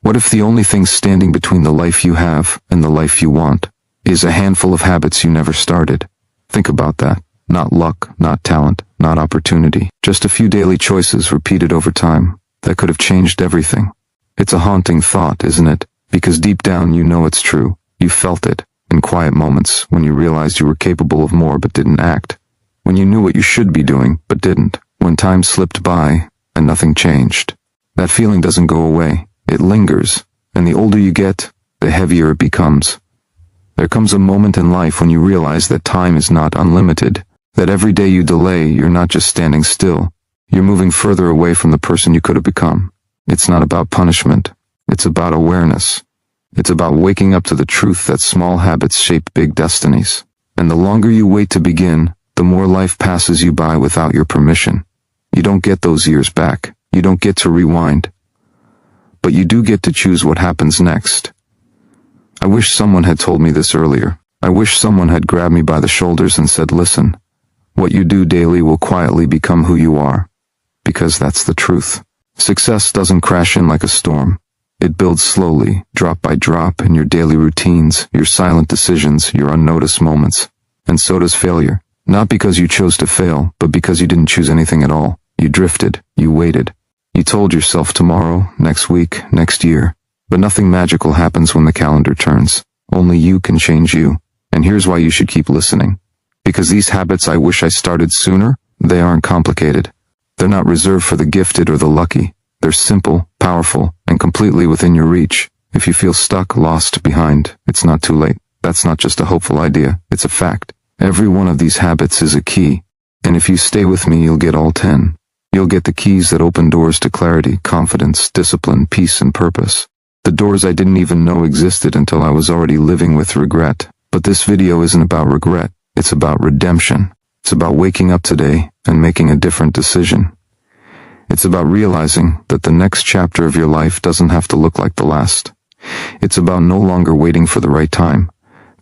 What if the only thing standing between the life you have and the life you want is a handful of habits you never started? Think about that. Not luck, not talent, not opportunity. Just a few daily choices repeated over time that could have changed everything. It's a haunting thought, isn't it? Because deep down you know it's true. You felt it in quiet moments when you realized you were capable of more but didn't act. When you knew what you should be doing but didn't. When time slipped by and nothing changed. That feeling doesn't go away. It lingers, and the older you get, the heavier it becomes. There comes a moment in life when you realize that time is not unlimited, that every day you delay, you're not just standing still, you're moving further away from the person you could have become. It's not about punishment, it's about awareness. It's about waking up to the truth that small habits shape big destinies. And the longer you wait to begin, the more life passes you by without your permission. You don't get those years back, you don't get to rewind. But you do get to choose what happens next. I wish someone had told me this earlier. I wish someone had grabbed me by the shoulders and said, listen, what you do daily will quietly become who you are. Because that's the truth. Success doesn't crash in like a storm. It builds slowly, drop by drop, in your daily routines, your silent decisions, your unnoticed moments. And so does failure. Not because you chose to fail, but because you didn't choose anything at all. You drifted. You waited. You told yourself tomorrow, next week, next year. But nothing magical happens when the calendar turns. Only you can change you. And here's why you should keep listening. Because these habits I wish I started sooner, they aren't complicated. They're not reserved for the gifted or the lucky. They're simple, powerful, and completely within your reach. If you feel stuck, lost, behind, it's not too late. That's not just a hopeful idea, it's a fact. Every one of these habits is a key. And if you stay with me, you'll get all 10. You'll get the keys that open doors to clarity, confidence, discipline, peace, and purpose. The doors I didn't even know existed until I was already living with regret. But this video isn't about regret. It's about redemption. It's about waking up today and making a different decision. It's about realizing that the next chapter of your life doesn't have to look like the last. It's about no longer waiting for the right time,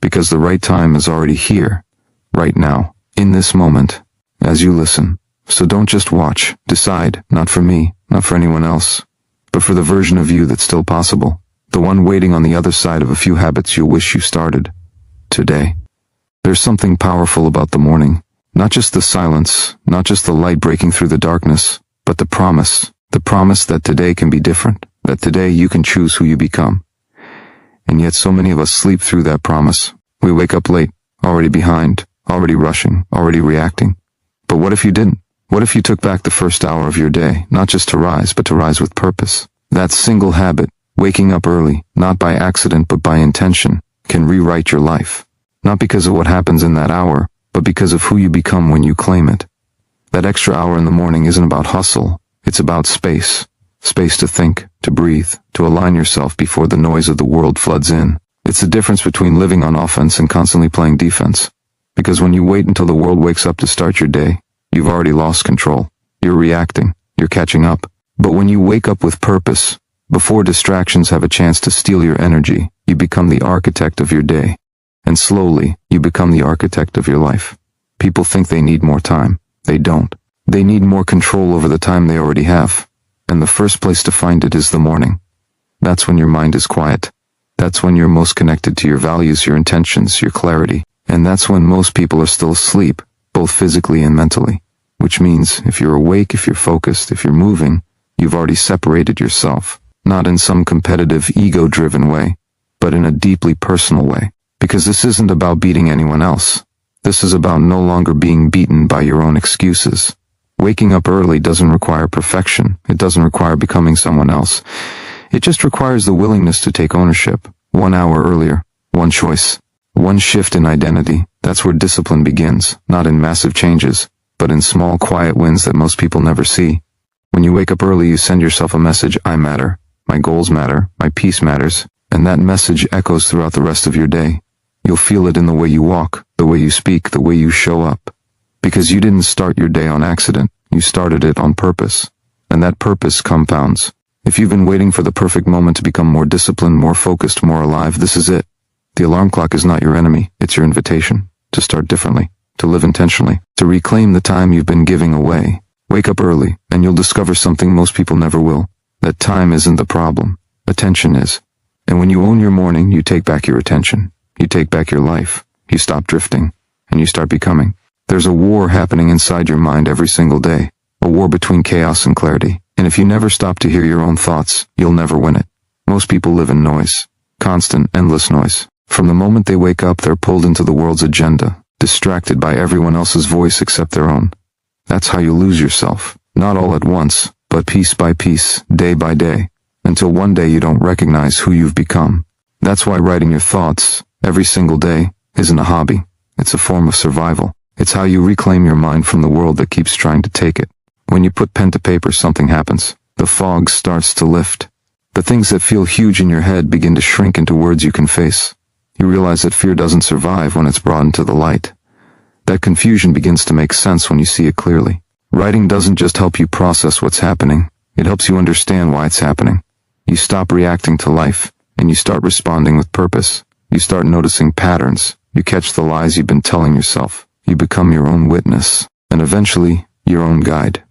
because the right time is already here, right now, in this moment, as you listen. So don't just watch, decide, not for me, not for anyone else, but for the version of you that's still possible, the one waiting on the other side of a few habits you wish you started today. There's something powerful about the morning, not just the silence, not just the light breaking through the darkness, but the promise that today can be different, that today you can choose who you become. And yet so many of us sleep through that promise. We wake up late, already behind, already rushing, already reacting. But what if you didn't? What if you took back the first hour of your day, not just to rise, but to rise with purpose? That single habit, waking up early, not by accident but by intention, can rewrite your life. Not because of what happens in that hour, but because of who you become when you claim it. That extra hour in the morning isn't about hustle, it's about space. Space to think, to breathe, to align yourself before the noise of the world floods in. It's the difference between living on offense and constantly playing defense. Because when you wait until the world wakes up to start your day, you've already lost control. You're reacting. You're catching up. But when you wake up with purpose, before distractions have a chance to steal your energy, you become the architect of your day. And slowly, you become the architect of your life. People think they need more time. They don't. They need more control over the time they already have. And the first place to find it is the morning. That's when your mind is quiet. That's when you're most connected to your values, your intentions, your clarity. And that's when most people are still asleep, both physically and mentally. Which means, if you're awake, if you're focused, if you're moving, you've already separated yourself. Not in some competitive, ego-driven way, but in a deeply personal way. Because this isn't about beating anyone else. This is about no longer being beaten by your own excuses. Waking up early doesn't require perfection. It doesn't require becoming someone else. It just requires the willingness to take ownership. 1 hour earlier, one choice, one shift in identity. That's where discipline begins, not in massive changes, but in small, quiet wins that most people never see. When you wake up early, you send yourself a message: I matter, my goals matter, my peace matters, and that message echoes throughout the rest of your day. You'll feel it in the way you walk, the way you speak, the way you show up. Because you didn't start your day on accident, you started it on purpose. And that purpose compounds. If you've been waiting for the perfect moment to become more disciplined, more focused, more alive, this is it. The alarm clock is not your enemy, it's your invitation. To start differently, to live intentionally, to reclaim the time you've been giving away. Wake up early, and you'll discover something most people never will. That time isn't the problem. Attention is. And when you own your morning, you take back your attention. You take back your life. You stop drifting, and you start becoming. There's a war happening inside your mind every single day. A war between chaos and clarity. And if you never stop to hear your own thoughts, you'll never win it. Most people live in noise. Constant, endless noise. From the moment they wake up, they're pulled into the world's agenda, distracted by everyone else's voice except their own. That's how you lose yourself. Not all at once, but piece by piece, day by day, until one day you don't recognize who you've become. That's why writing your thoughts, every single day, isn't a hobby. It's a form of survival. It's how you reclaim your mind from the world that keeps trying to take it. When you put pen to paper, something happens. The fog starts to lift. The things that feel huge in your head begin to shrink into words you can face. You realize that fear doesn't survive when it's brought into the light. That confusion begins to make sense when you see it clearly. Writing doesn't just help you process what's happening. It helps you understand why it's happening. You stop reacting to life, and you start responding with purpose. You start noticing patterns. You catch the lies you've been telling yourself. You become your own witness, and eventually, your own guide.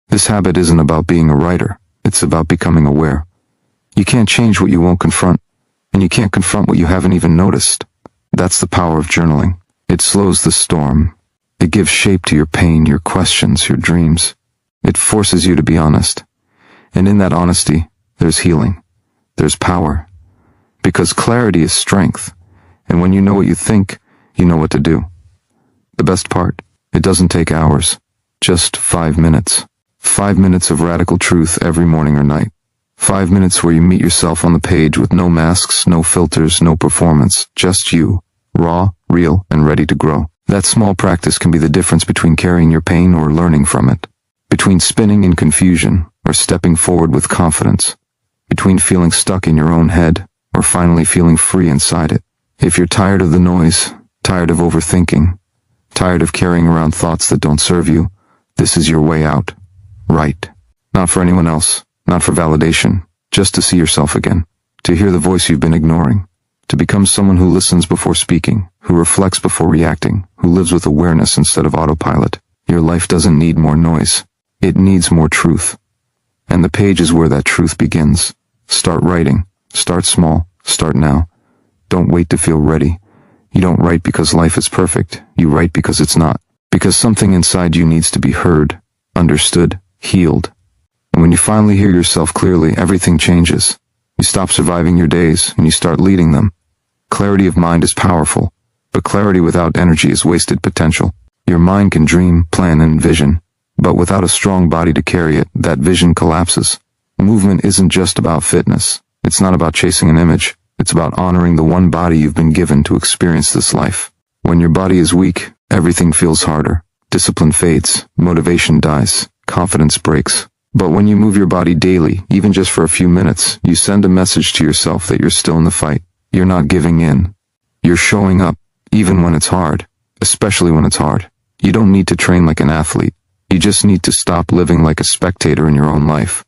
This habit isn't about being a writer. It's about becoming aware. You can't change what you won't confront, and you can't confront what you haven't even noticed. That's the power of journaling. It slows the storm. It gives shape to your pain, your questions, your dreams. It forces you to be honest. And in that honesty, there's healing. There's power. Because clarity is strength. And when you know what you think, you know what to do. The best part, it doesn't take hours. Just 5 minutes. 5 minutes of radical truth every morning or night. 5 minutes where you meet yourself on the page with no masks, no filters, no performance. Just you. Raw, real, and ready to grow. That small practice can be the difference between carrying your pain or learning from it. Between spinning in confusion or stepping forward with confidence. Between feeling stuck in your own head or finally feeling free inside it. If you're tired of the noise, tired of overthinking, tired of carrying around thoughts that don't serve you, this is your way out. Write. Not for anyone else, not for validation, just to see yourself again. To hear the voice you've been ignoring. To become someone who listens before speaking, who reflects before reacting, who lives with awareness instead of autopilot. Your life doesn't need more noise. It needs more truth. And the page is where that truth begins. Start writing. Start small. Start now. Don't wait to feel ready. You don't write because life is perfect. You write because it's not. Because something inside you needs to be heard, understood, healed. And when you finally hear yourself clearly, everything changes. You stop surviving your days, and you start leading them. Clarity of mind is powerful, but clarity without energy is wasted potential. Your mind can dream, plan, and envision, but without a strong body to carry it, that vision collapses. Movement isn't just about fitness. It's not about chasing an image. It's about honoring the one body you've been given to experience this life. When your body is weak, everything feels harder. Discipline fades, motivation dies, confidence breaks. But when you move your body daily, even just for a few minutes, you send a message to yourself that you're still in the fight. You're not giving in. You're showing up, even when it's hard, especially when it's hard. You don't need to train like an athlete. You just need to stop living like a spectator in your own life.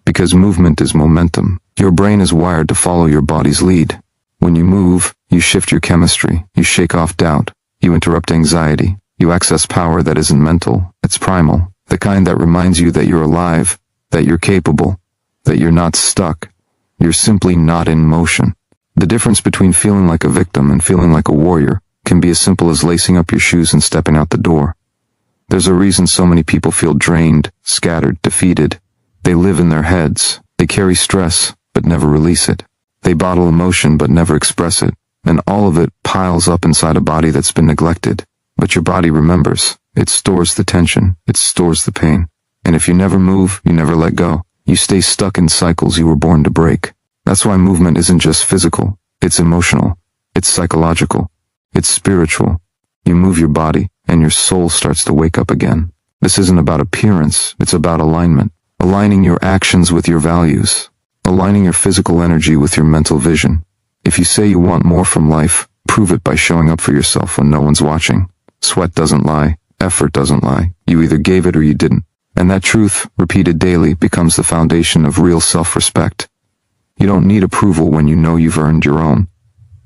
Because movement is momentum. Your brain is wired to follow your body's lead. When you move, you shift your chemistry, you shake off doubt, you interrupt anxiety, you access power that isn't mental, it's primal. The kind that reminds you that you're alive, that you're capable, that you're not stuck. You're simply not in motion. The difference between feeling like a victim and feeling like a warrior can be as simple as lacing up your shoes and stepping out the door. There's a reason so many people feel drained, scattered, defeated. They live in their heads. They carry stress, but never release it. They bottle emotion, but never express it. And all of it piles up inside a body that's been neglected. But your body remembers. It stores the tension. It stores the pain. And if you never move, you never let go. You stay stuck in cycles you were born to break. That's why movement isn't just physical. It's emotional. It's psychological. It's spiritual. You move your body, and your soul starts to wake up again. This isn't about appearance. It's about alignment. Aligning your actions with your values. Aligning your physical energy with your mental vision. If you say you want more from life, prove it by showing up for yourself when no one's watching. Sweat doesn't lie. Effort doesn't lie. You either gave it or you didn't. And that truth, repeated daily, becomes the foundation of real self-respect. You don't need approval when you know you've earned your own.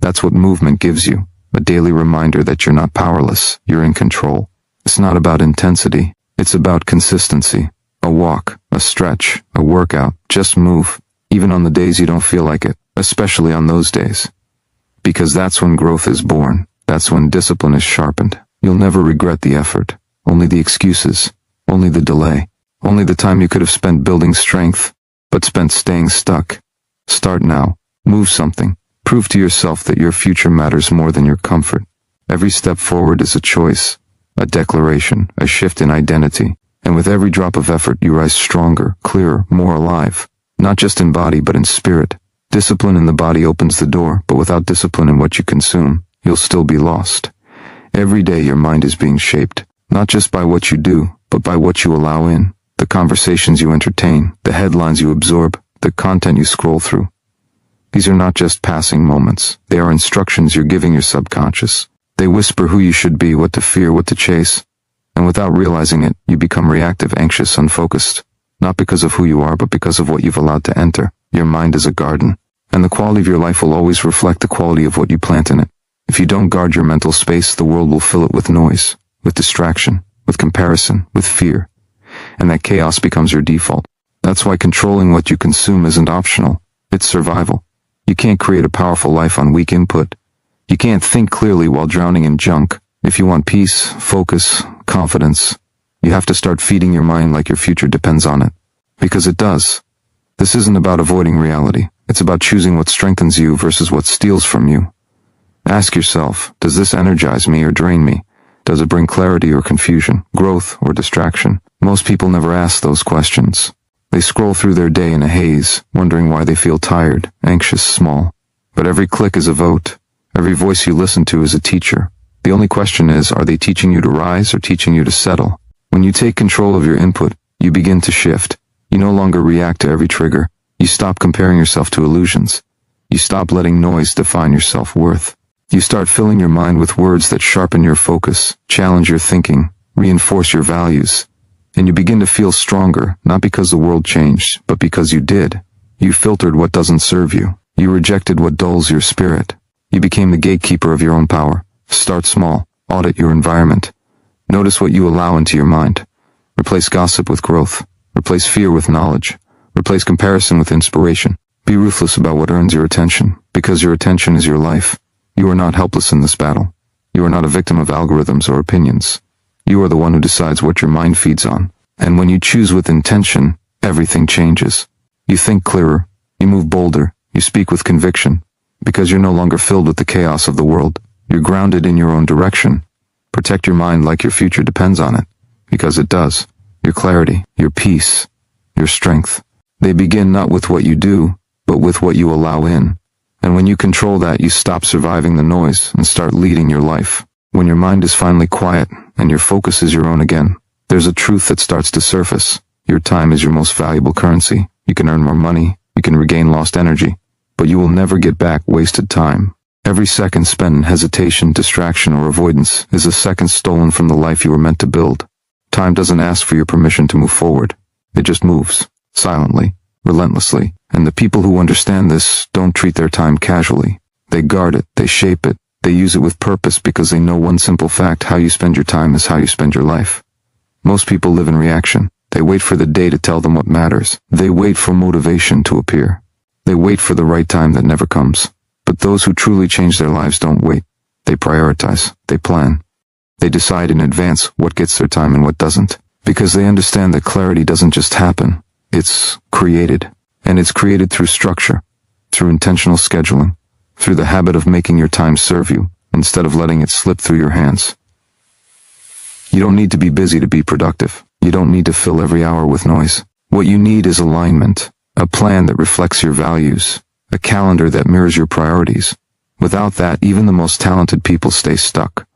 That's what movement gives you. A daily reminder that you're not powerless. You're in control. It's not about intensity. It's about consistency. A walk, a stretch, a workout. Just move. even on the days you don't feel like it, especially on those days. Because that's when growth is born. That's when discipline is sharpened. You'll never regret the effort, only the excuses, only the delay, only the time you could have spent building strength, but spent staying stuck. Start now. Move something. Prove to yourself that your future matters more than your comfort. Every step forward is a choice, a declaration, a shift in identity, and with every drop of effort you rise stronger, clearer, more alive, not just in body but in spirit. Discipline in the body opens the door, but without discipline in what you consume, you'll still be lost. Every day your mind is being shaped, not just by what you do, but by what you allow in, the conversations you entertain, the headlines you absorb, the content you scroll through. These are not just passing moments. They are instructions you're giving your subconscious. They whisper who you should be, what to fear, what to chase. And without realizing it, you become reactive, anxious, unfocused. Not because of who you are, but because of what you've allowed to enter. Your mind is a garden, and the quality of your life will always reflect the quality of what you plant in it. If you don't guard your mental space, the world will fill it with noise, with distraction, with comparison, with fear. And that chaos becomes your default. That's why controlling what you consume isn't optional. It's survival. You can't create a powerful life on weak input. You can't think clearly while drowning in junk. If you want peace, focus, confidence, you have to start feeding your mind like your future depends on it. Because it does. This isn't about avoiding reality. It's about choosing what strengthens you versus what steals from you. Ask yourself, does this energize me or drain me? Does it bring clarity or confusion, growth or distraction? Most people never ask those questions. They scroll through their day in a haze, wondering why they feel tired, anxious, small. But every click is a vote. Every voice you listen to is a teacher. The only question is, are they teaching you to rise or teaching you to settle? When you take control of your input, you begin to shift. You no longer react to every trigger. You stop comparing yourself to illusions. You stop letting noise define your self-worth. You start filling your mind with words that sharpen your focus, challenge your thinking, reinforce your values. And you begin to feel stronger, not because the world changed, but because you did. You filtered what doesn't serve you. You rejected what dulls your spirit. You became the gatekeeper of your own power. Start small. Audit your environment. Notice what you allow into your mind. Replace gossip with growth. Replace fear with knowledge. Replace comparison with inspiration. Be ruthless about what earns your attention, because your attention is your life. You are not helpless in this battle. You are not a victim of algorithms or opinions. You are the one who decides what your mind feeds on. And when you choose with intention, everything changes. You think clearer. You move bolder. You speak with conviction. Because you're no longer filled with the chaos of the world. You're grounded in your own direction. Protect your mind like your future depends on it. Because it does. Your clarity, your peace, your strength. They begin not with what you do, but with what you allow in. And when you control that, you stop surviving the noise and start leading your life. When your mind is finally quiet and your focus is your own again, there's a truth that starts to surface. Your time is your most valuable currency. You can earn more money. You can regain lost energy. But you will never get back wasted time. Every second spent in hesitation, distraction, or avoidance is a second stolen from the life you were meant to build. Time doesn't ask for your permission to move forward. It just moves, silently, relentlessly. And the people who understand this don't treat their time casually. They guard it, they shape it, they use it with purpose because they know one simple fact: how you spend your time is how you spend your life. Most people live in reaction. They wait for the day to tell them what matters. They wait for motivation to appear. They wait for the right time that never comes. But those who truly change their lives don't wait. They prioritize. They plan. They decide in advance what gets their time and what doesn't. Because they understand that clarity doesn't just happen. It's created. And it's created through structure, through intentional scheduling, through the habit of making your time serve you, instead of letting it slip through your hands. You don't need to be busy to be productive. You don't need to fill every hour with noise. What you need is alignment, a plan that reflects your values, a calendar that mirrors your priorities. Without that, even the most talented people stay stuck.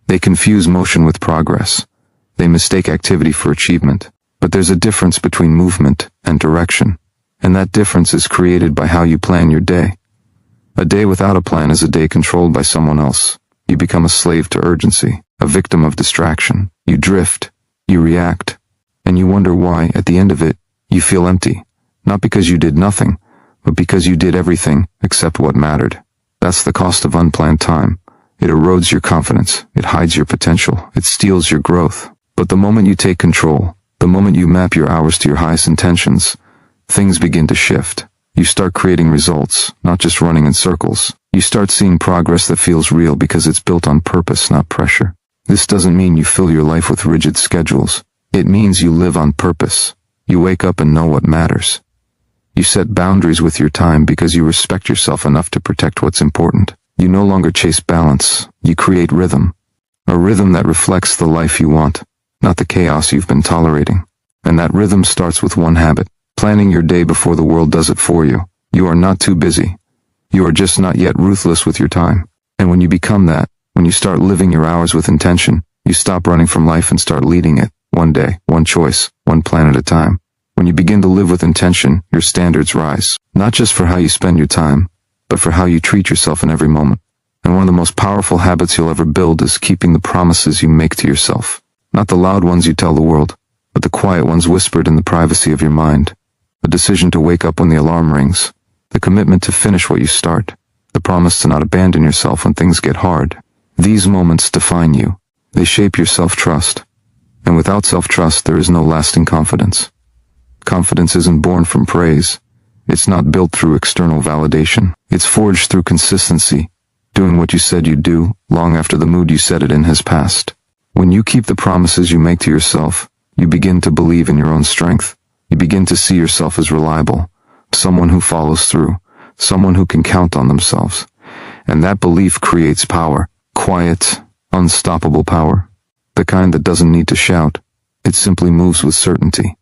They confuse motion with progress. They mistake activity for achievement. But there's a difference between movement and direction, and that difference is created by how you plan your day. A day without a plan is a day controlled by someone else. You become a slave to urgency, a victim of distraction. You drift, you react, and you wonder why, at the end of it, you feel empty. Not because you did nothing, but because you did everything except what mattered. That's the cost of unplanned time. It erodes your confidence, it hides your potential, it steals your growth. But the moment you take control, the moment you map your hours to your highest intentions, things begin to shift. You start creating results, not just running in circles. You start seeing progress that feels real because it's built on purpose, not pressure. This doesn't mean you fill your life with rigid schedules. It means you live on purpose. You wake up and know what matters. You set boundaries with your time because you respect yourself enough to protect what's important. You no longer chase balance. You create rhythm. A rhythm that reflects the life you want, not the chaos you've been tolerating. And that rhythm starts with one habit: planning your day before the world does it for you. You are not too busy. You are just not yet ruthless with your time. And when you become that, when you start living your hours with intention, you stop running from life and start leading it, one day, one choice, one plan at a time. When you begin to live with intention, your standards rise, not just for how you spend your time, but for how you treat yourself in every moment. And one of the most powerful habits you'll ever build is keeping the promises you make to yourself. Not the loud ones you tell the world, but the quiet ones whispered in the privacy of your mind. The decision to wake up when the alarm rings. The commitment to finish what you start. The promise to not abandon yourself when things get hard. These moments define you. They shape your self-trust. And without self-trust, there is no lasting confidence. Confidence isn't born from praise. It's not built through external validation. It's forged through consistency, doing what you said you'd do, long after the mood you said it in has passed. When you keep the promises you make to yourself, you begin to believe in your own strength. You begin to see yourself as reliable, someone who follows through, someone who can count on themselves. And that belief creates power, quiet, unstoppable power. The kind that doesn't need to shout. It simply moves with certainty.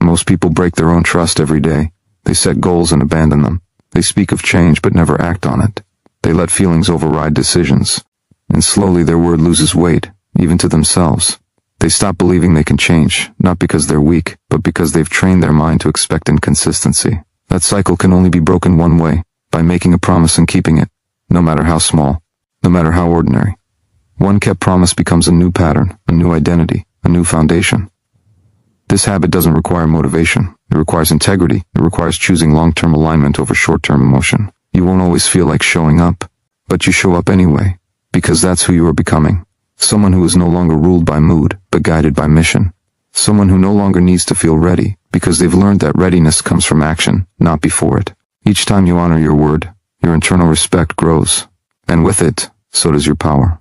Most people break their own trust every day. They set goals and abandon them. They speak of change but never act on it. They let feelings override decisions. And slowly their word loses weight, even to themselves. They stop believing they can change, not because they're weak, but because they've trained their mind to expect inconsistency. That cycle can only be broken one way, by making a promise and keeping it, no matter how small, no matter how ordinary. One kept promise becomes a new pattern, a new identity, a new foundation. This habit doesn't require motivation. It requires integrity. It requires choosing long-term alignment over short-term emotion. You won't always feel like showing up, but you show up anyway, because that's who you are becoming. Someone who is no longer ruled by mood, but guided by mission. Someone who no longer needs to feel ready, because they've learned that readiness comes from action, not before it. Each time you honor your word, your internal respect grows. And with it, so does your power.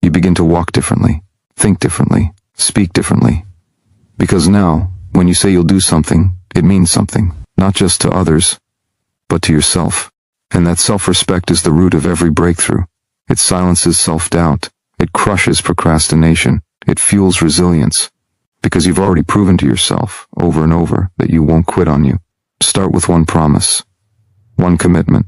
You begin to walk differently, think differently, speak differently. Because now, when you say you'll do something, it means something, not just to others, but to yourself. And that self-respect is the root of every breakthrough. It silences self-doubt. It crushes procrastination. It fuels resilience. Because you've already proven to yourself, over and over, that you won't quit on you. Start with one promise, one commitment,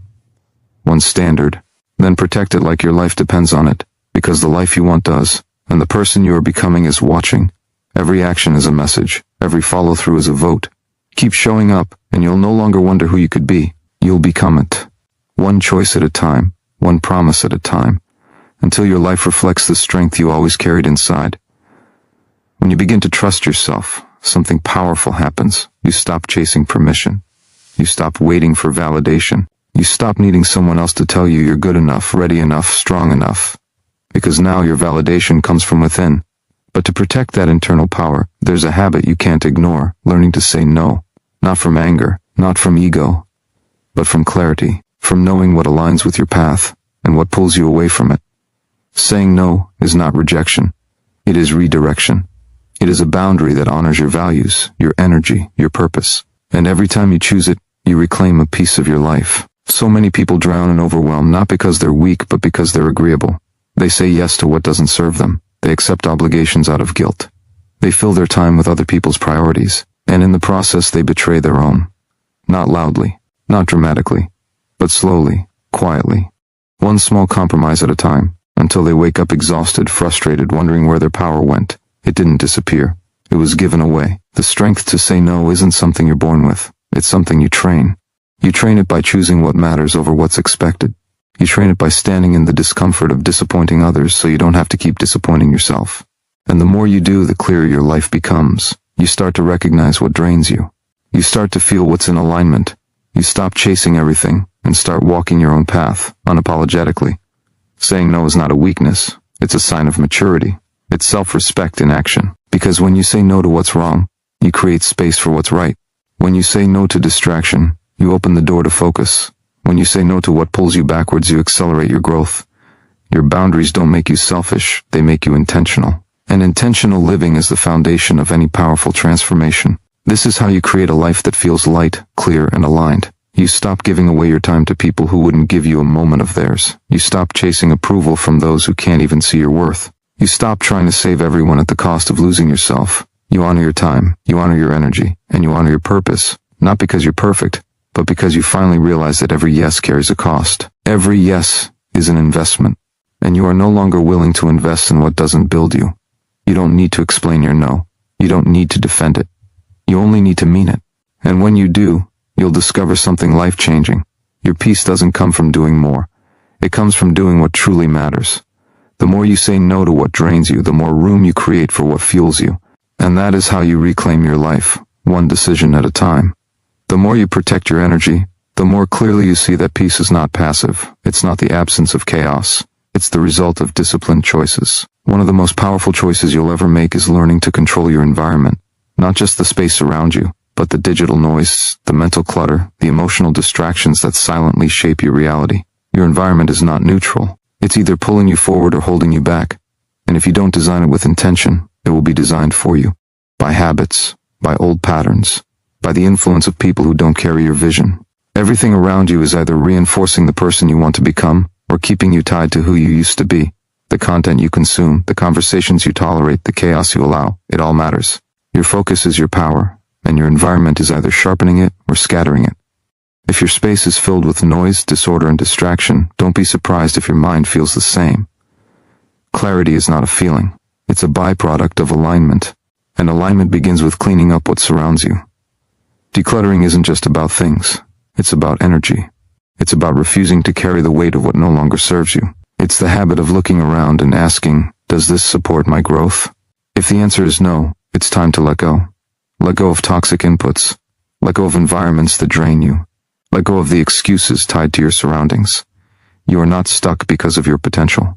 one standard, then protect it like your life depends on it, because the life you want does, and the person you are becoming is watching. Every action is a message. Every follow-through is a vote. Keep showing up, and you'll no longer wonder who you could be. You'll become it. One choice at a time, one promise at a time, until your life reflects the strength you always carried inside. When you begin to trust yourself, something powerful happens. You stop chasing permission. You stop waiting for validation. You stop needing someone else to tell you you're good enough, ready enough, strong enough. Because now your validation comes from within. But to protect that internal power, there's a habit you can't ignore, learning to say no. Not from anger, not from ego, but from clarity, from knowing what aligns with your path, and what pulls you away from it. Saying no is not rejection. It is redirection. It is a boundary that honors your values, your energy, your purpose. And every time you choose it, you reclaim a piece of your life. So many people drown in overwhelm not because they're weak, but because they're agreeable. They say yes to what doesn't serve them. They accept obligations out of guilt. They fill their time with other people's priorities, and in the process they betray their own. Not loudly, not dramatically, but slowly, quietly. One small compromise at a time, until they wake up exhausted, frustrated, wondering where their power went. It didn't disappear. It was given away. The strength to say no isn't something you're born with. It's something you train. You train it by choosing what matters over what's expected. You train it by standing in the discomfort of disappointing others so you don't have to keep disappointing yourself. And the more you do, the clearer your life becomes. You start to recognize what drains you. You start to feel what's in alignment. You stop chasing everything and start walking your own path, unapologetically. Saying no is not a weakness. It's a sign of maturity. It's self-respect in action. Because when you say no to what's wrong, you create space for what's right. When you say no to distraction, You open the door to focus. When you say no to what pulls you backwards, you accelerate your growth. Your boundaries don't make you selfish, they make you intentional. And intentional living is the foundation of any powerful transformation. This is how you create a life that feels light, clear, and aligned. You stop giving away your time to people who wouldn't give you a moment of theirs. You stop chasing approval from those who can't even see your worth. You stop trying to save everyone at the cost of losing yourself. You honor your time, you honor your energy, and you honor your purpose. Not because you're perfect, but because you finally realize that every yes carries a cost. Every yes is an investment, and you are no longer willing to invest in what doesn't build you. You don't need to explain your no. You don't need to defend it. You only need to mean it. And when you do, you'll discover something life-changing. Your peace doesn't come from doing more. It comes from doing what truly matters. The more you say no to what drains you, the more room you create for what fuels you. And that is how you reclaim your life, one decision at a time. The more you protect your energy, the more clearly you see that peace is not passive. It's not the absence of chaos. It's the result of disciplined choices. One of the most powerful choices you'll ever make is learning to control your environment. Not just the space around you, but the digital noise, the mental clutter, the emotional distractions that silently shape your reality. Your environment is not neutral. It's either pulling you forward or holding you back. And if you don't design it with intention, it will be designed for you. By habits, by old patterns, by the influence of people who don't carry your vision. Everything around you is either reinforcing the person you want to become, or keeping you tied to who you used to be. The content you consume, the conversations you tolerate, the chaos you allow, it all matters. Your focus is your power, and your environment is either sharpening it or scattering it. If your space is filled with noise, disorder, and distraction, don't be surprised if your mind feels the same. Clarity is not a feeling. It's a byproduct of alignment, and alignment begins with cleaning up what surrounds you. Decluttering isn't just about things. It's about energy. It's about refusing to carry the weight of what no longer serves you. It's the habit of looking around and asking, does this support my growth? If the answer is no, it's time to let go. Let go of toxic inputs. Let go of environments that drain you. Let go of the excuses tied to your surroundings. You are not stuck because of your potential.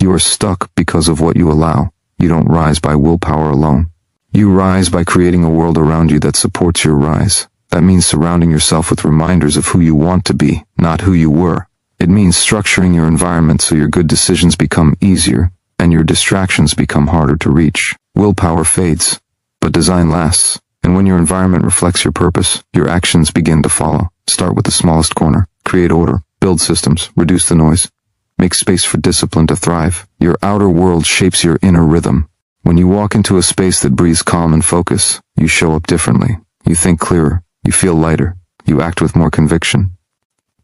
You are stuck because of what you allow. You don't rise by willpower alone. You rise by creating a world around you that supports your rise. That means surrounding yourself with reminders of who you want to be, not who you were. It means structuring your environment so your good decisions become easier and your distractions become harder to reach. Willpower fades, but design lasts. And when your environment reflects your purpose, your actions begin to follow. Start with the smallest corner. Create order. Build systems. Reduce the noise. Make space for discipline to thrive. Your outer world shapes your inner rhythm. When you walk into a space that breathes calm and focus, you show up differently. You think clearer. You feel lighter. You act with more conviction.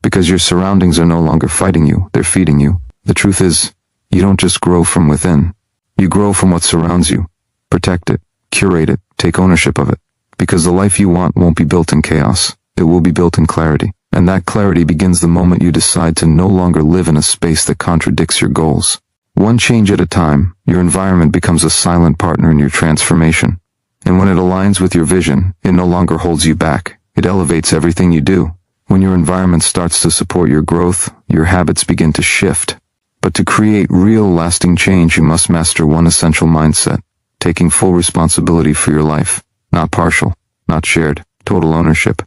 Because your surroundings are no longer fighting you, they're feeding you. The truth is, you don't just grow from within. You grow from what surrounds you. Protect it, curate it, take ownership of it. Because the life you want won't be built in chaos. It will be built in clarity. And that clarity begins the moment you decide to no longer live in a space that contradicts your goals. One change at a time, your environment becomes a silent partner in your transformation. And when it aligns with your vision, it no longer holds you back. It elevates everything you do. When your environment starts to support your growth, your habits begin to shift. But to create real lasting change, you must master one essential mindset, taking full responsibility for your life. Not partial, not shared, total ownership.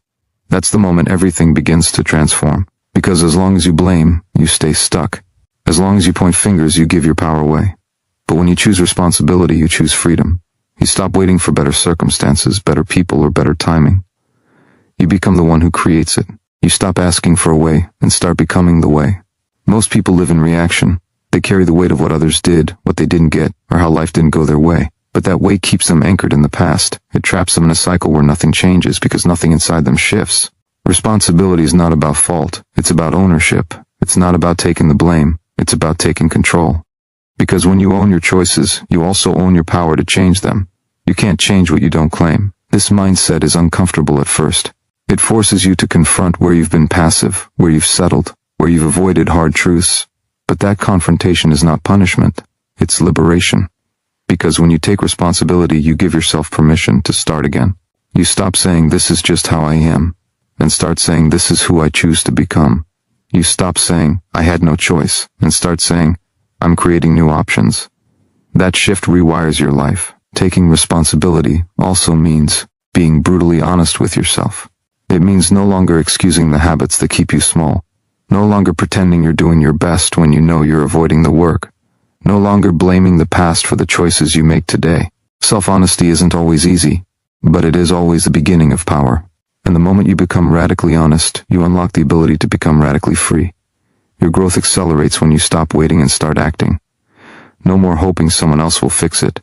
That's the moment everything begins to transform. Because as long as you blame, you stay stuck. As long as you point fingers, you give your power away. But when you choose responsibility, you choose freedom. You stop waiting for better circumstances, better people, or better timing. You become the one who creates it. You stop asking for a way and start becoming the way. Most people live in reaction. They carry the weight of what others did, what they didn't get, or how life didn't go their way. But that weight keeps them anchored in the past. It traps them in a cycle where nothing changes because nothing inside them shifts. Responsibility is not about fault. It's about ownership. It's not about taking the blame. It's about taking control. Because when you own your choices, you also own your power to change them. You can't change what you don't claim. This mindset is uncomfortable at first. It forces you to confront where you've been passive, where you've settled, where you've avoided hard truths. But that confrontation is not punishment. It's liberation. Because when you take responsibility, you give yourself permission to start again. You stop saying, this is just how I am, and start saying, this is who I choose to become. You stop saying, I had no choice, and start saying, I'm creating new options. That shift rewires your life. Taking responsibility also means being brutally honest with yourself. It means no longer excusing the habits that keep you small. No longer pretending you're doing your best when you know you're avoiding the work. No longer blaming the past for the choices you make today. Self-honesty isn't always easy, but it is always the beginning of power. And the moment you become radically honest, you unlock the ability to become radically free. Your growth accelerates when you stop waiting and start acting. No more hoping someone else will fix it.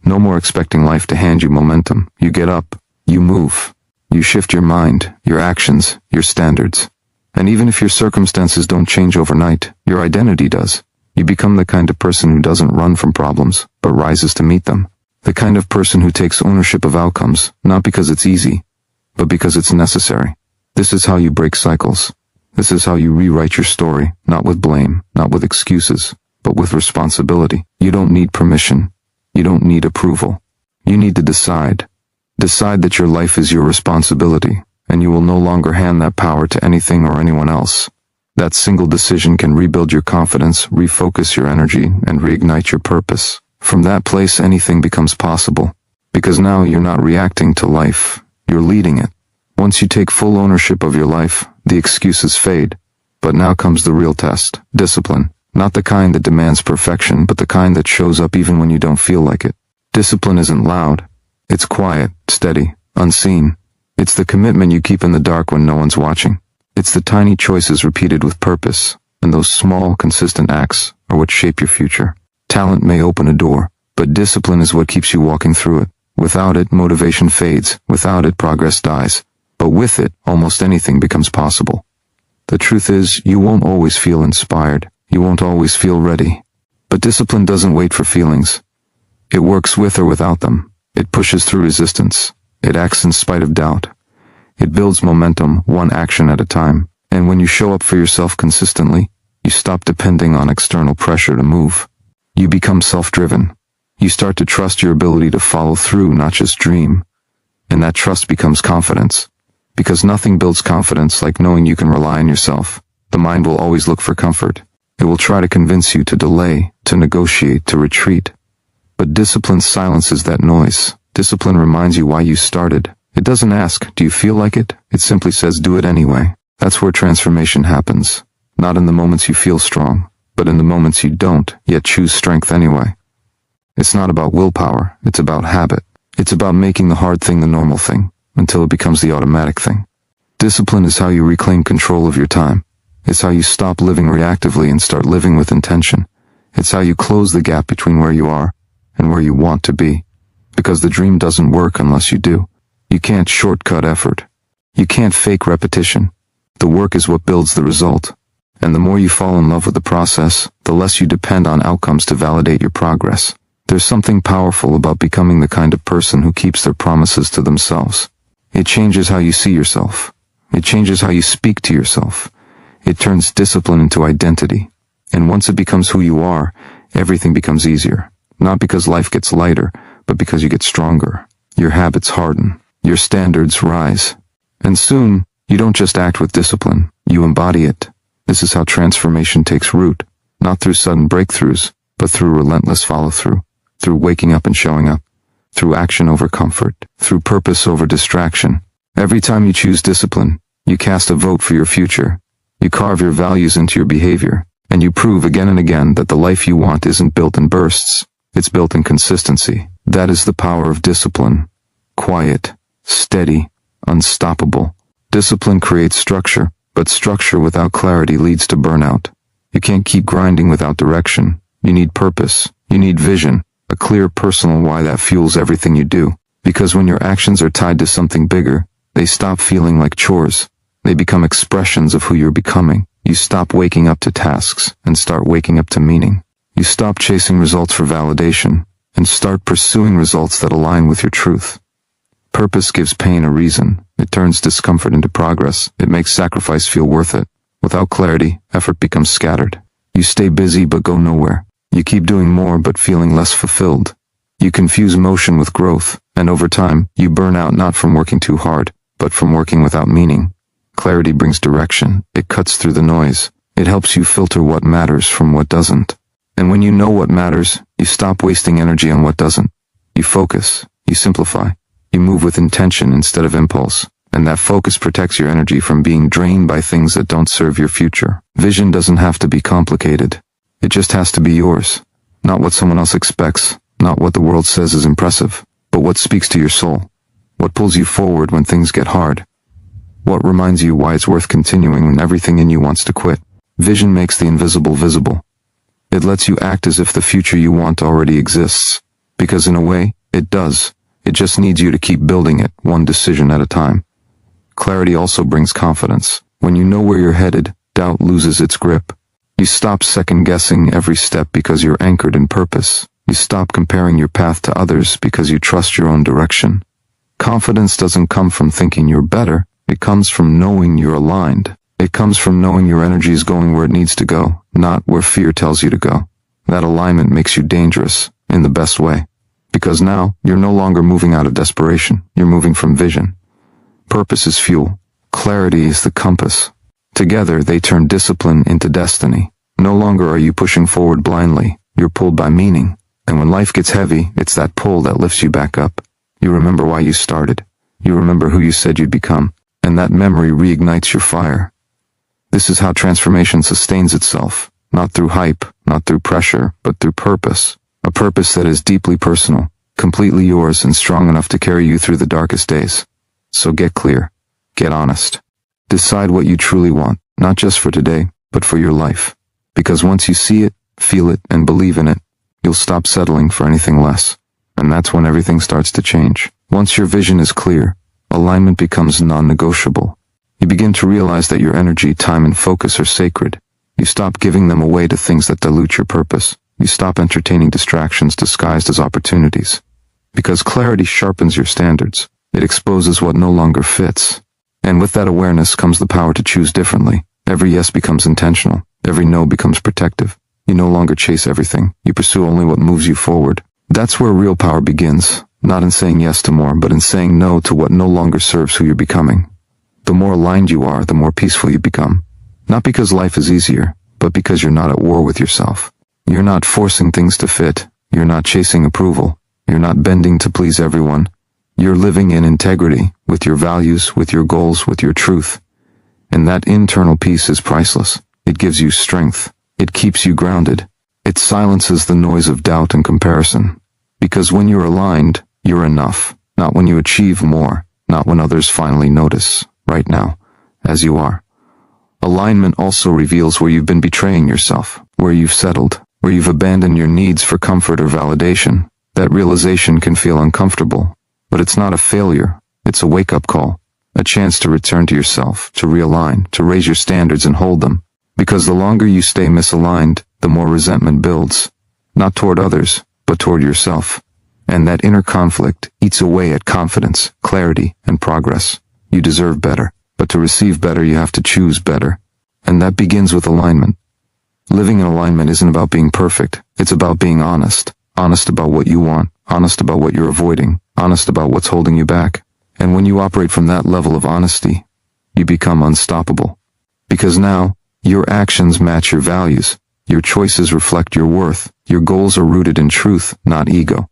No more expecting life to hand you momentum. You get up, you move, you shift your mind, your actions, your standards. And even if your circumstances don't change overnight, your identity does. You become the kind of person who doesn't run from problems, but rises to meet them. The kind of person who takes ownership of outcomes, not because it's easy, but because it's necessary. This is how you break cycles. This is how you rewrite your story, not with blame, not with excuses, but with responsibility. You don't need permission. You don't need approval. You need to decide. Decide that your life is your responsibility, and you will no longer hand that power to anything or anyone else. That single decision can rebuild your confidence, refocus your energy, and reignite your purpose. From that place, anything becomes possible. Because now you're not reacting to life, you're leading it. Once you take full ownership of your life, the excuses fade. But now comes the real test, discipline. Not the kind that demands perfection, but the kind that shows up even when you don't feel like it. Discipline isn't loud. It's quiet, steady, unseen. It's the commitment you keep in the dark when no one's watching. It's the tiny choices repeated with purpose, and those small, consistent acts are what shape your future. Talent may open a door, but discipline is what keeps you walking through it. Without it, motivation fades. Without it, progress dies. But with it, almost anything becomes possible. The truth is, you won't always feel inspired. You won't always feel ready. But discipline doesn't wait for feelings. It works with or without them. It pushes through resistance. It acts in spite of doubt. It builds momentum, one action at a time. And when you show up for yourself consistently, you stop depending on external pressure to move. You become self-driven. You start to trust your ability to follow through, not just dream. And that trust becomes confidence. Because nothing builds confidence like knowing you can rely on yourself. The mind will always look for comfort. It will try to convince you to delay, to negotiate, to retreat. But discipline silences that noise. Discipline reminds you why you started. It doesn't ask, do you feel like it? It simply says, do it anyway. That's where transformation happens. Not in the moments you feel strong, but in the moments you don't, yet choose strength anyway. It's not about willpower, it's about habit. It's about making the hard thing the normal thing, until it becomes the automatic thing. Discipline is how you reclaim control of your time. It's how you stop living reactively and start living with intention. It's how you close the gap between where you are and where you want to be. Because the dream doesn't work unless you do. You can't shortcut effort. You can't fake repetition. The work is what builds the result. And the more you fall in love with the process, the less you depend on outcomes to validate your progress. There's something powerful about becoming the kind of person who keeps their promises to themselves. It changes how you see yourself. It changes how you speak to yourself. It turns discipline into identity. And once it becomes who you are, everything becomes easier. Not because life gets lighter, but because you get stronger. Your habits harden. Your standards rise. And soon, you don't just act with discipline, you embody it. This is how transformation takes root. Not through sudden breakthroughs, but through relentless follow-through. Through waking up and showing up. Through action over comfort. Through purpose over distraction. Every time you choose discipline, you cast a vote for your future. You carve your values into your behavior, and you prove again and again that the life you want isn't built in bursts, it's built in consistency. That is the power of discipline. Quiet, steady, unstoppable. Discipline creates structure, but structure without clarity leads to burnout. You can't keep grinding without direction. You need purpose. You need vision, a clear personal why that fuels everything you do. Because when your actions are tied to something bigger, they stop feeling like chores. They become expressions of who you're becoming. You stop waking up to tasks and start waking up to meaning. You stop chasing results for validation and start pursuing results that align with your truth. Purpose gives pain a reason. It turns discomfort into progress. It makes sacrifice feel worth it. Without clarity, effort becomes scattered. You stay busy but go nowhere. You keep doing more but feeling less fulfilled. You confuse motion with growth, and over time, you burn out not from working too hard, but from working without meaning. Clarity brings direction. It cuts through the noise. It helps you filter what matters from what doesn't. And when you know what matters, you stop wasting energy on what doesn't. You focus. You simplify. You move with intention instead of impulse. And that focus protects your energy from being drained by things that don't serve your future. Vision doesn't have to be complicated. It just has to be yours. Not what someone else expects, not what the world says is impressive, but what speaks to your soul. What pulls you forward when things get hard. What reminds you why it's worth continuing when everything in you wants to quit. Vision makes the invisible visible. It lets you act as if the future you want already exists. Because in a way, it does. It just needs you to keep building it, one decision at a time. Clarity also brings confidence. When you know where you're headed, doubt loses its grip. You stop second-guessing every step because you're anchored in purpose. You stop comparing your path to others because you trust your own direction. Confidence doesn't come from thinking you're better. It comes from knowing you're aligned. It comes from knowing your energy is going where it needs to go, not where fear tells you to go. That alignment makes you dangerous, in the best way. Because now, you're no longer moving out of desperation. You're moving from vision. Purpose is fuel. Clarity is the compass. Together, they turn discipline into destiny. No longer are you pushing forward blindly. You're pulled by meaning. And when life gets heavy, it's that pull that lifts you back up. You remember why you started. You remember who you said you'd become. And that memory reignites your fire. This is how transformation sustains itself. Not through hype, not through pressure, but through purpose. A purpose that is deeply personal, completely yours, and strong enough to carry you through the darkest days. So get clear. Get honest. Decide what you truly want, not just for today, but for your life. Because once you see it, feel it, and believe in it, you'll stop settling for anything less. And that's when everything starts to change. Once your vision is clear, alignment becomes non-negotiable. You begin to realize that your energy, time, and focus are sacred. You stop giving them away to things that dilute your purpose. You stop entertaining distractions disguised as opportunities. Because clarity sharpens your standards. It exposes what no longer fits. And with that awareness comes the power to choose differently. Every yes becomes intentional. Every no becomes protective. You no longer chase everything. You pursue only what moves you forward. That's where real power begins. Not in saying yes to more, but in saying no to what no longer serves who you're becoming. The more aligned you are, the more peaceful you become. Not because life is easier, but because you're not at war with yourself. You're not forcing things to fit. You're not chasing approval. You're not bending to please everyone. You're living in integrity, with your values, with your goals, with your truth. And that internal peace is priceless. It gives you strength. It keeps you grounded. It silences the noise of doubt and comparison. Because when you're aligned, you're enough. Not when you achieve more. Not when others finally notice. Right now, as you are. Alignment also reveals where you've been betraying yourself. Where you've settled. Where you've abandoned your needs for comfort or validation. That realization can feel uncomfortable. But it's not a failure. It's a wake-up call. A chance to return to yourself, to realign, to raise your standards and hold them. Because the longer you stay misaligned, the more resentment builds. Not toward others, but toward yourself. And that inner conflict eats away at confidence, clarity, and progress. You deserve better. But to receive better, you have to choose better. And that begins with alignment. Living in alignment isn't about being perfect. It's about being honest. Honest about what you want. Honest about what you're avoiding. Honest about what's holding you back. And when you operate from that level of honesty, you become unstoppable. Because now, your actions match your values. Your choices reflect your worth. Your goals are rooted in truth, not ego.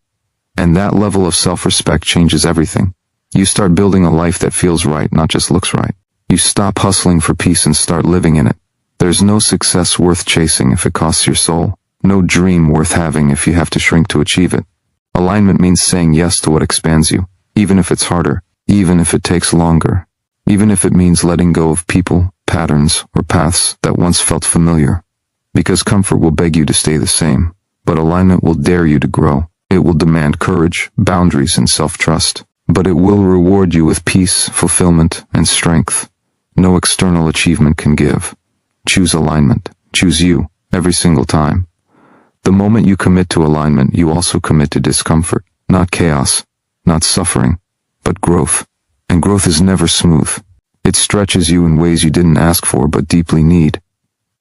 And that level of self-respect changes everything. You start building a life that feels right, not just looks right. You stop hustling for peace and start living in it. There's no success worth chasing if it costs your soul. No dream worth having if you have to shrink to achieve it. Alignment means saying yes to what expands you, even if it's harder, even if it takes longer, even if it means letting go of people, patterns, or paths that once felt familiar. Because comfort will beg you to stay the same, but alignment will dare you to grow. It will demand courage, boundaries, and self-trust. But it will reward you with peace, fulfillment, and strength. No external achievement can give. Choose alignment. Choose you, every single time. The moment you commit to alignment, you also commit to discomfort. Not chaos, not suffering, but growth. And growth is never smooth. It stretches you in ways you didn't ask for but deeply need.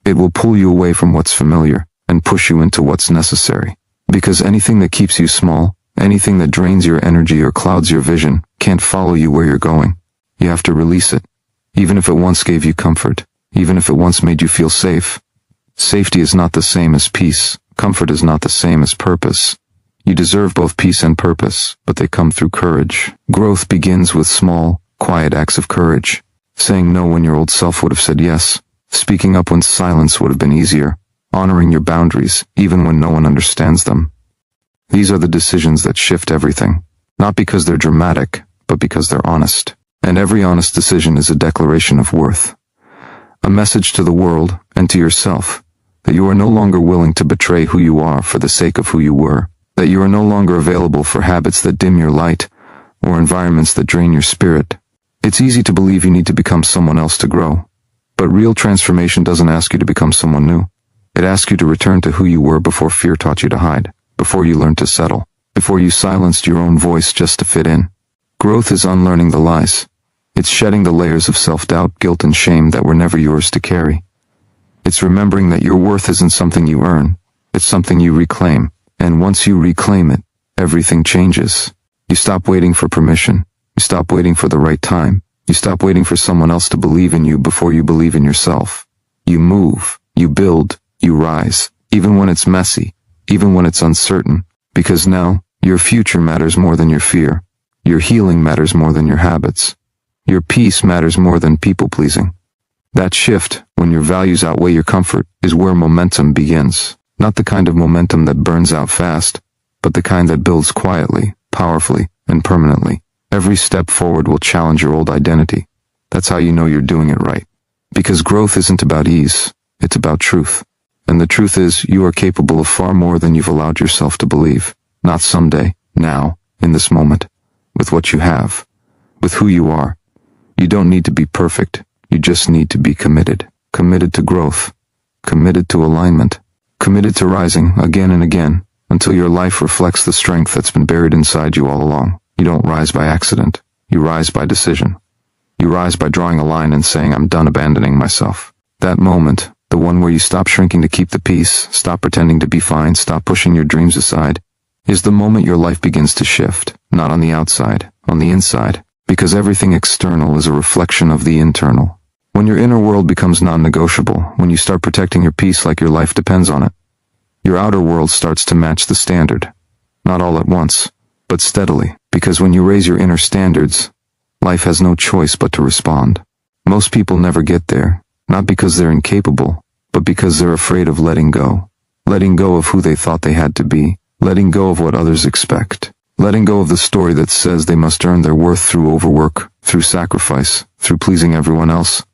It will pull you away from what's familiar and push you into what's necessary. Because anything that keeps you small, anything that drains your energy or clouds your vision, can't follow you where you're going. You have to release it. Even if it once gave you comfort, even if it once made you feel safe. Safety is not the same as peace. Comfort is not the same as purpose. You deserve both peace and purpose, but they come through courage. Growth begins with small, quiet acts of courage. Saying no when your old self would have said yes. Speaking up when silence would have been easier. Honoring your boundaries, even when no one understands them. These are the decisions that shift everything. Not because they're dramatic, but because they're honest. And every honest decision is a declaration of worth. A message to the world, and to yourself, that you are no longer willing to betray who you are for the sake of who you were. That you are no longer available for habits that dim your light, or environments that drain your spirit. It's easy to believe you need to become someone else to grow. But real transformation doesn't ask you to become someone new. It asks you to return to who you were before fear taught you to hide, before you learned to settle, before you silenced your own voice just to fit in. Growth is unlearning the lies. It's shedding the layers of self-doubt, guilt, and shame that were never yours to carry. It's remembering that your worth isn't something you earn, it's something you reclaim, and once you reclaim it, everything changes. You stop waiting for permission, you stop waiting for the right time, you stop waiting for someone else to believe in you before you believe in yourself. You move, you build, you rise, even when it's messy, even when it's uncertain, because now, your future matters more than your fear. Your healing matters more than your habits. Your peace matters more than people-pleasing. That shift, when your values outweigh your comfort, is where momentum begins. Not the kind of momentum that burns out fast, but the kind that builds quietly, powerfully, and permanently. Every step forward will challenge your old identity. That's how you know you're doing it right. Because growth isn't about ease, it's about truth. And the truth is, you are capable of far more than you've allowed yourself to believe. Not someday, now, in this moment. With what you have. With who you are. You don't need to be perfect. You just need to be committed. Committed to growth. Committed to alignment. Committed to rising again and again, until your life reflects the strength that's been buried inside you all along. You don't rise by accident. You rise by decision. You rise by drawing a line and saying, I'm done abandoning myself. That moment, the one where you stop shrinking to keep the peace, stop pretending to be fine, stop pushing your dreams aside, is the moment your life begins to shift. Not on the outside, on the inside. Because everything external is a reflection of the internal. When your inner world becomes non-negotiable, when you start protecting your peace like your life depends on it, your outer world starts to match the standard. Not all at once, but steadily, because when you raise your inner standards, life has no choice but to respond. Most people never get there, not because they're incapable, but because they're afraid of letting go. Letting go of who they thought they had to be, letting go of what others expect. Letting go of the story that says they must earn their worth through overwork, through sacrifice, through pleasing everyone else.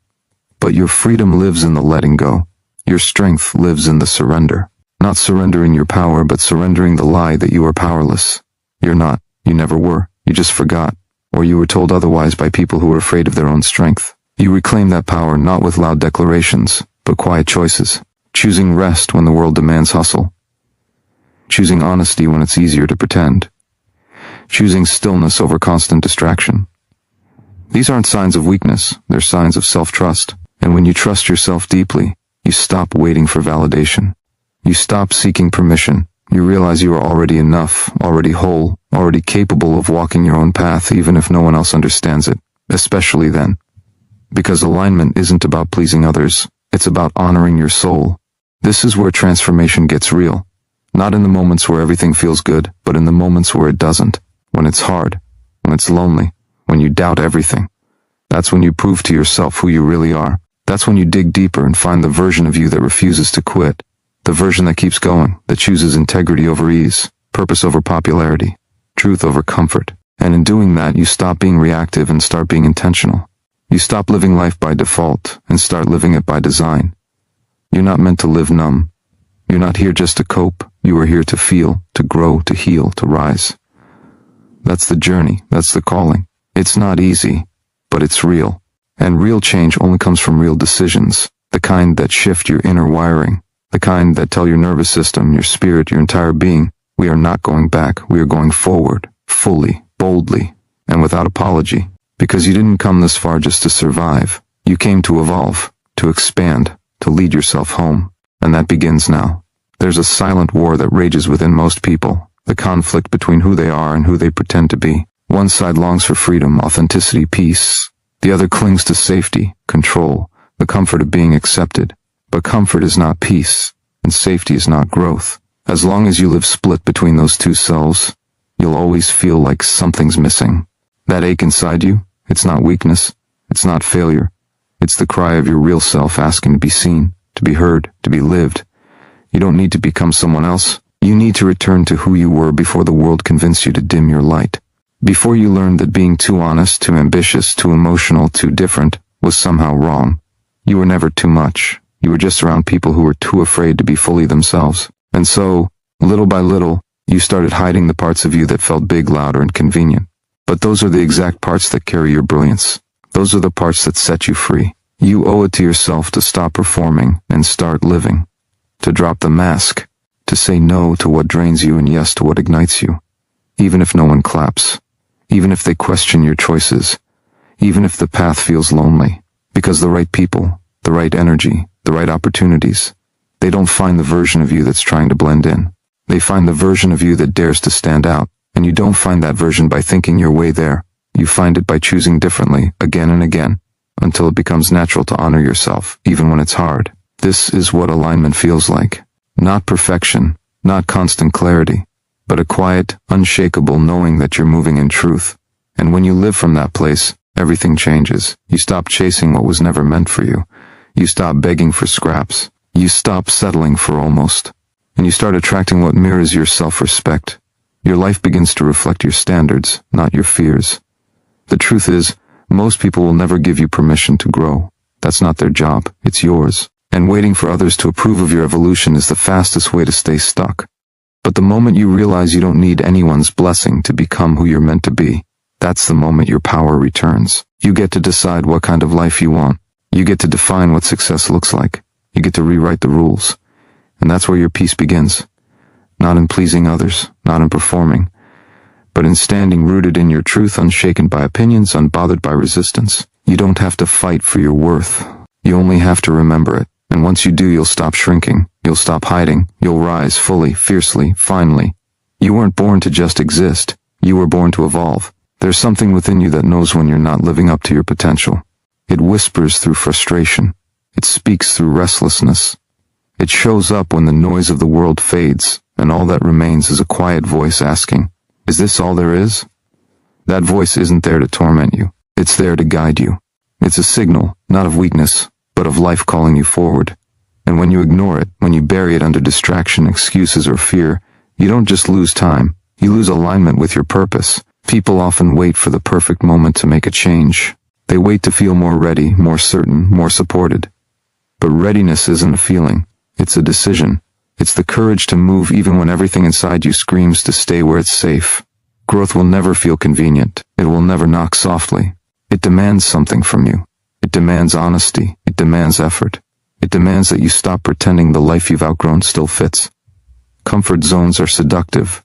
But your freedom lives in the letting go. Your strength lives in the surrender. Not surrendering your power, but surrendering the lie that you are powerless. You're not. You never were. You just forgot. Or you were told otherwise by people who were afraid of their own strength. You reclaim that power not with loud declarations, but quiet choices. Choosing rest when the world demands hustle. Choosing honesty when it's easier to pretend. Choosing stillness over constant distraction. These aren't signs of weakness, they're signs of self-trust. And when you trust yourself deeply, you stop waiting for validation. You stop seeking permission. You realize you are already enough, already whole, already capable of walking your own path even if no one else understands it, especially then. Because alignment isn't about pleasing others, it's about honoring your soul. This is where transformation gets real. Not in the moments where everything feels good, but in the moments where it doesn't. When it's hard, when it's lonely, when you doubt everything. That's when you prove to yourself who you really are. That's when you dig deeper and find the version of you that refuses to quit. The version that keeps going, that chooses integrity over ease, purpose over popularity, truth over comfort. And in doing that, you stop being reactive and start being intentional. You stop living life by default and start living it by design. You're not meant to live numb. You're not here just to cope. You are here to feel, to grow, to heal, to rise. That's the journey, that's the calling. It's not easy, but it's real. And real change only comes from real decisions, the kind that shift your inner wiring, the kind that tell your nervous system, your spirit, your entire being, we are not going back, we are going forward, fully, boldly, and without apology. Because you didn't come this far just to survive. You came to evolve, to expand, to lead yourself home. And that begins now. There's a silent war that rages within most people. The conflict between who they are and who they pretend to be. One side longs for freedom, authenticity, peace. The other clings to safety, control, the comfort of being accepted. But comfort is not peace, and safety is not growth. As long as you live split between those two selves, you'll always feel like something's missing. That ache inside you, It's not weakness. It's not failure. It's the cry of your real self asking to be seen, to be heard, to be lived. You don't need to become someone else. You need to return to who you were before the world convinced you to dim your light. Before you learned that being too honest, too ambitious, too emotional, too different was somehow wrong. You were never too much. You were just around people who were too afraid to be fully themselves. And so, little by little, you started hiding the parts of you that felt big, loud, or inconvenient. But those are the exact parts that carry your brilliance. Those are the parts that set you free. You owe it to yourself to stop performing and start living. To drop the mask. To say no to what drains you and yes to what ignites you. Even if no one claps. Even if they question your choices. Even if the path feels lonely. Because the right people, the right energy, the right opportunities, they don't find the version of you that's trying to blend in. They find the version of you that dares to stand out. And you don't find that version by thinking your way there. You find it by choosing differently, again and again, until it becomes natural to honor yourself, even when it's hard. This is what alignment feels like. Not perfection, not constant clarity, but a quiet, unshakable knowing that you're moving in truth. And when you live from that place, everything changes. You stop chasing what was never meant for you. You stop begging for scraps. You stop settling for almost. And you start attracting what mirrors your self-respect. Your life begins to reflect your standards, not your fears. The truth is, most people will never give you permission to grow. That's not their job, it's yours. And waiting for others to approve of your evolution is the fastest way to stay stuck. But the moment you realize you don't need anyone's blessing to become who you're meant to be, that's the moment your power returns. You get to decide what kind of life you want. You get to define what success looks like. You get to rewrite the rules. And that's where your peace begins. Not in pleasing others, not in performing, but in standing rooted in your truth, unshaken by opinions, unbothered by resistance. You don't have to fight for your worth. You only have to remember it. And once you do, you'll stop shrinking. You'll stop hiding. You'll rise fully, fiercely, finally. You weren't born to just exist. You were born to evolve. There's something within you that knows when you're not living up to your potential. It whispers through frustration. It speaks through restlessness. It shows up when the noise of the world fades, and all that remains is a quiet voice asking, "Is this all there is?" That voice isn't there to torment you. It's there to guide you. It's a signal, not of weakness, but of life calling you forward. And when you ignore it, when you bury it under distraction, excuses, or fear, you don't just lose time, you lose alignment with your purpose. People often wait for the perfect moment to make a change. They wait to feel more ready, more certain, more supported. But readiness isn't a feeling, it's a decision. It's the courage to move even when everything inside you screams to stay where it's safe. Growth will never feel convenient. It will never knock softly. It demands something from you. It demands honesty. It demands effort. It demands that you stop pretending the life you've outgrown still fits. Comfort zones are seductive.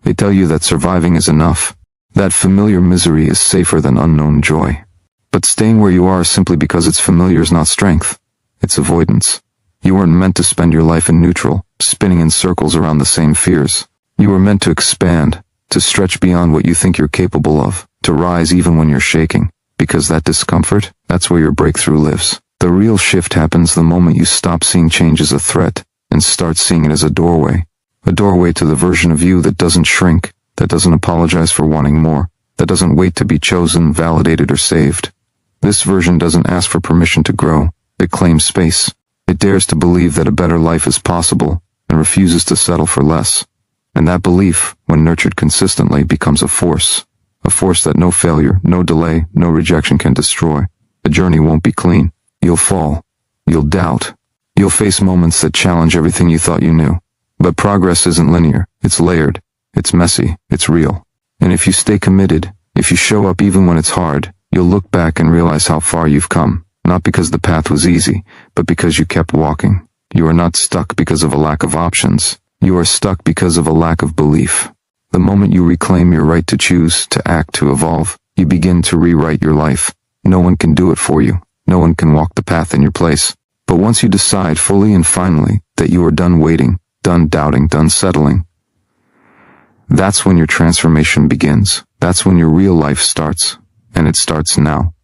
They tell you that surviving is enough, that familiar misery is safer than unknown joy. But staying where you are simply because it's familiar is not strength. It's avoidance. You weren't meant to spend your life in neutral, spinning in circles around the same fears. You were meant to expand, to stretch beyond what you think you're capable of, to rise even when you're shaking. Because that discomfort, that's where your breakthrough lives. The real shift happens the moment you stop seeing change as a threat and start seeing it as a doorway. A doorway to the version of you that doesn't shrink, that doesn't apologize for wanting more, that doesn't wait to be chosen, validated, or saved. This version doesn't ask for permission to grow. It claims space. It dares to believe that a better life is possible and refuses to settle for less. And that belief, when nurtured consistently, becomes a force that no failure, no delay, no rejection can destroy. The journey won't be clean. You'll fall. You'll doubt. You'll face moments that challenge everything you thought you knew. But progress isn't linear. It's layered. It's messy. It's real. And if you stay committed, if you show up even when it's hard, you'll look back and realize how far you've come. Not because the path was easy, but because you kept walking. You are not stuck because of a lack of options. You are stuck because of a lack of belief. The moment you reclaim your right to choose, to act, to evolve, you begin to rewrite your life. No one can do it for you. No one can walk the path in your place. But once you decide fully and finally that you are done waiting, done doubting, done settling, that's when your transformation begins. That's when your real life starts. And it starts now.